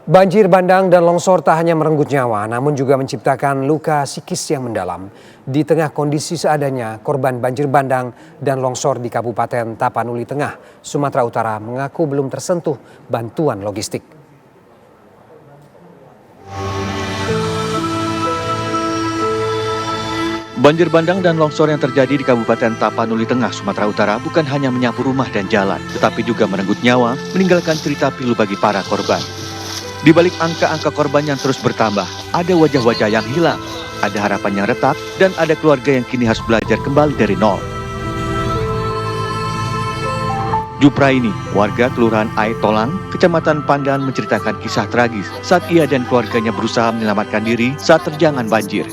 Banjir bandang dan longsor tak hanya merenggut nyawa, namun juga menciptakan luka psikis yang mendalam. Di tengah kondisi seadanya, korban banjir bandang dan longsor di Kabupaten Tapanuli Tengah, Sumatera Utara mengaku belum tersentuh bantuan logistik. Banjir bandang dan longsor yang terjadi di Kabupaten Tapanuli Tengah, Sumatera Utara bukan hanya menyapu rumah dan jalan, tetapi juga merenggut nyawa, meninggalkan cerita pilu bagi para korban. Di balik angka-angka korban yang terus bertambah, ada wajah-wajah yang hilang, ada harapan yang retak, dan ada keluarga yang kini harus belajar kembali dari nol. Jupraini, warga Kelurahan Aetolang, Kecamatan Pandan menceritakan kisah tragis saat ia dan keluarganya berusaha menyelamatkan diri saat terjangan banjir.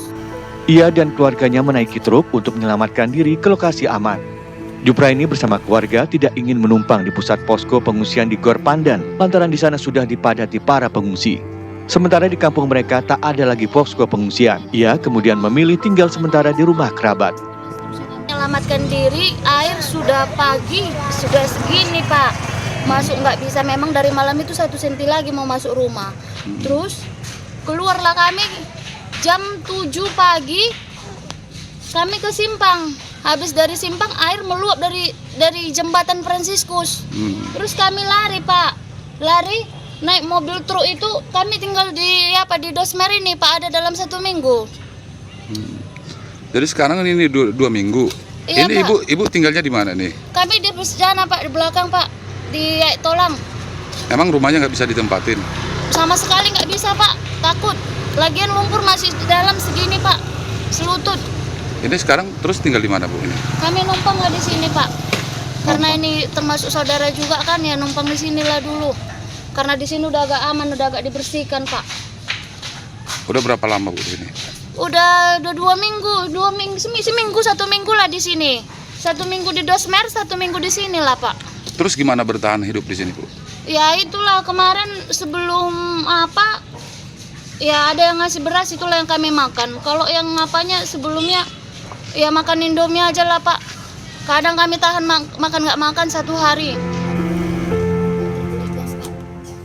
Ia dan keluarganya menaiki truk untuk menyelamatkan diri ke lokasi aman. Jupraini bersama keluarga tidak ingin menumpang di pusat posko pengungsian di Gor Pandan, lantaran di sana sudah dipadati para pengungsi. Sementara di kampung mereka tak ada lagi posko pengungsian. Ia kemudian memilih tinggal sementara di rumah kerabat. Menyelamatkan diri, air sudah pagi, sudah segini Pak. Masuk nggak bisa, memang dari malam itu 1 senti lagi mau masuk rumah. Terus keluarlah kami jam 7 pagi, kami ke Simpang. Habis dari Simpang air meluap dari jembatan Fransiskus. Terus kami lari Pak, lari naik mobil truk itu. Kami tinggal di Dosmer ini Pak, ada dalam 1 minggu. Jadi sekarang ini 2 minggu. Iya, Ini Pak. ibu tinggalnya di mana nih? Kami di Persjana Pak, di belakang Pak, di Tolang. Emang rumahnya nggak bisa ditempatin? Sama sekali nggak bisa Pak, takut. Lagian lumpur masih di dalam segini Pak, selutut. Ini sekarang terus tinggal di mana Bu ini? Kami numpang lah di sini Pak, karena ini termasuk saudara juga kan ya, numpang di sinilah dulu. Karena di sini udah agak aman, udah agak dibersihkan Pak. Udah berapa lama Bu ini? Udah 2 minggu, seminggu 1 minggu lah di sini. 1 minggu di Dosmer, 1 minggu di sini lah Pak. Terus gimana bertahan hidup di sini Bu? Ya itulah kemarin sebelum ya ada yang ngasih beras, itulah yang kami makan. Kalau yang apanya sebelumnya ya makan Indomie aja lah Pak. Kadang kami tahan makan nggak makan 1 hari.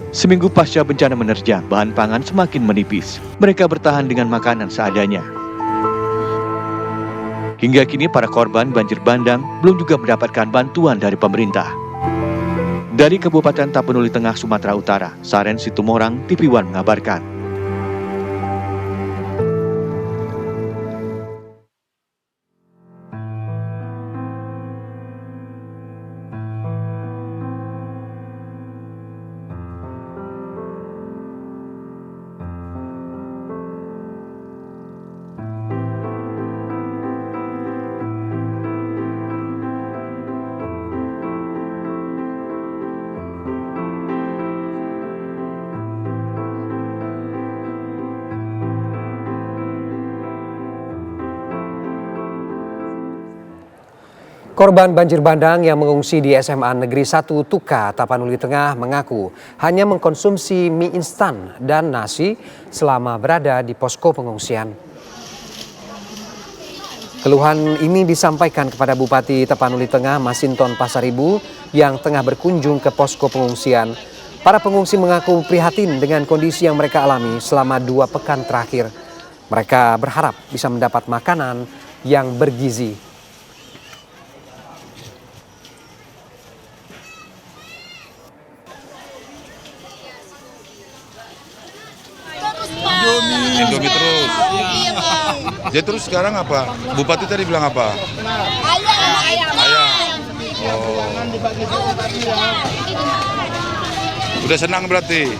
Seminggu pasca bencana menerjang, bahan pangan semakin menipis. Mereka bertahan dengan makanan seadanya. Hingga kini para korban banjir bandang belum juga mendapatkan bantuan dari pemerintah. Dari Kabupaten Tapanuli Tengah, Sumatera Utara, Saren Situmorang, TV One mengabarkan. Korban banjir bandang yang mengungsi di SMA Negeri 1 Tuka, Tapanuli Tengah mengaku hanya mengkonsumsi mie instan dan nasi selama berada di posko pengungsian. Keluhan ini disampaikan kepada Bupati Tapanuli Tengah Masinton Pasaribu yang tengah berkunjung ke posko pengungsian. Para pengungsi mengaku prihatin dengan kondisi yang mereka alami selama 2 pekan terakhir. Mereka berharap bisa mendapat makanan yang bergizi. Indomie terus. Iya Bang. Jadi terus sekarang apa? Bupati tadi bilang apa? Ayam. Oh. Udah senang berarti?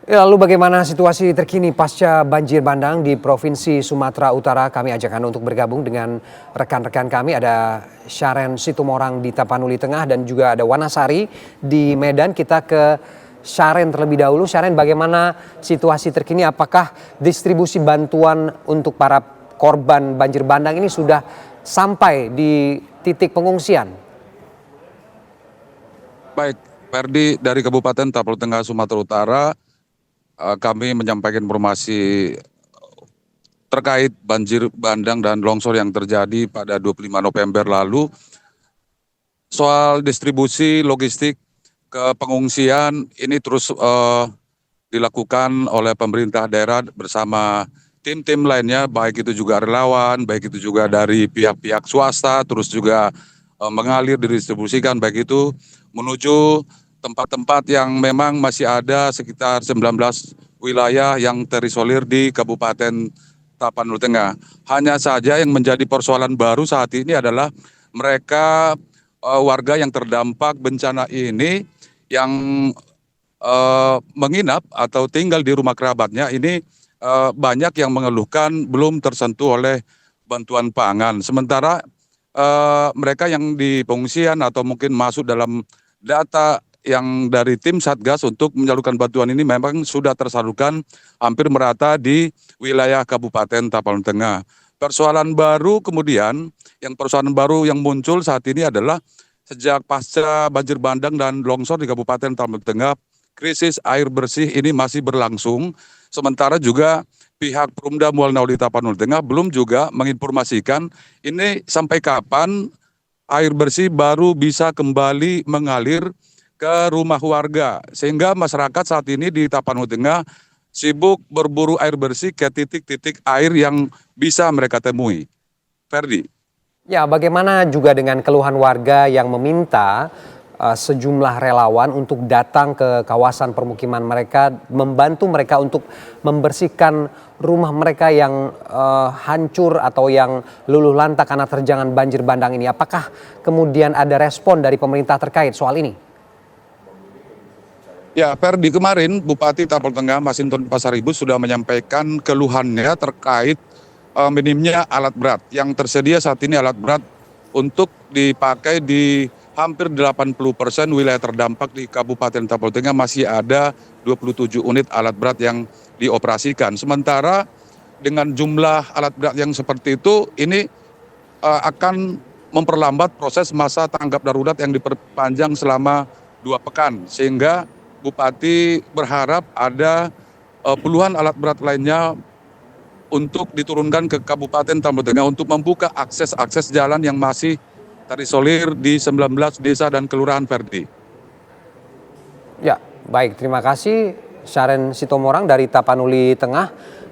Lalu bagaimana situasi terkini pasca banjir bandang di Provinsi Sumatera Utara? Kami ajak Anda untuk bergabung dengan rekan-rekan kami. Ada Saren Situmorang di Tapanuli Tengah dan juga ada Wanasari di Medan. Kita ke Saren terlebih dahulu. Saren, bagaimana situasi terkini? Apakah distribusi bantuan untuk para korban banjir bandang ini sudah sampai di titik pengungsian? Baik, Ferdi dari Kabupaten Tapanuli Tengah, Sumatera Utara. Kami menyampaikan informasi terkait banjir bandang dan longsor yang terjadi pada 25 November lalu. soal distribusi logistik ke pengungsian ini terus dilakukan oleh pemerintah daerah bersama tim-tim lainnya, baik itu juga relawan, baik itu juga dari pihak-pihak swasta, terus juga mengalir didistribusikan, baik itu menuju tempat-tempat yang memang masih ada sekitar 19 wilayah yang terisolir di Kabupaten Tapanuli Tengah. Hanya saja yang menjadi persoalan baru saat ini adalah mereka warga yang terdampak bencana ini yang menginap atau tinggal di rumah kerabatnya ini banyak yang mengeluhkan belum tersentuh oleh bantuan pangan. Sementara mereka yang di pengungsian atau mungkin masuk dalam data yang dari tim Satgas untuk menyalurkan bantuan ini memang sudah tersalurkan hampir merata di wilayah Kabupaten Tapanuli Tengah. Persoalan baru kemudian, persoalan baru yang muncul saat ini adalah sejak pasca banjir bandang dan longsor di Kabupaten Tapanuli Tengah, krisis air bersih ini masih berlangsung. Sementara juga pihak Perumda Mual Naudi Tapanuli Tengah belum juga menginformasikan ini sampai kapan air bersih baru bisa kembali mengalir ke rumah warga. Sehingga masyarakat saat ini di Tapanuli Tengah sibuk berburu air bersih ke titik-titik air yang bisa mereka temui. Ferdi. Ya, bagaimana juga dengan keluhan warga yang meminta sejumlah relawan untuk datang ke kawasan permukiman mereka, membantu mereka untuk membersihkan rumah mereka yang hancur atau yang luluh lantak karena terjangan banjir bandang ini. Apakah kemudian ada respon dari pemerintah terkait soal ini? Ya, Ferdi, kemarin Bupati Tapanuli Tengah Masinton Pasaribu sudah menyampaikan keluhannya terkait minimnya alat berat. Yang tersedia saat ini alat berat untuk dipakai di hampir 80% wilayah terdampak di Kabupaten Tapanuli Tengah masih ada 27 unit alat berat yang dioperasikan. Sementara dengan jumlah alat berat yang seperti itu, ini akan memperlambat proses masa tanggap darurat yang diperpanjang selama 2 pekan. Sehingga Bupati berharap ada puluhan alat berat lainnya untuk diturunkan ke Kabupaten Tapanuli Tengah untuk membuka akses jalan yang masih terisolir di 19 desa dan kelurahan, Ferdi. Ya, baik. Terima kasih Syaren Sitomorang dari Tapanuli Tengah.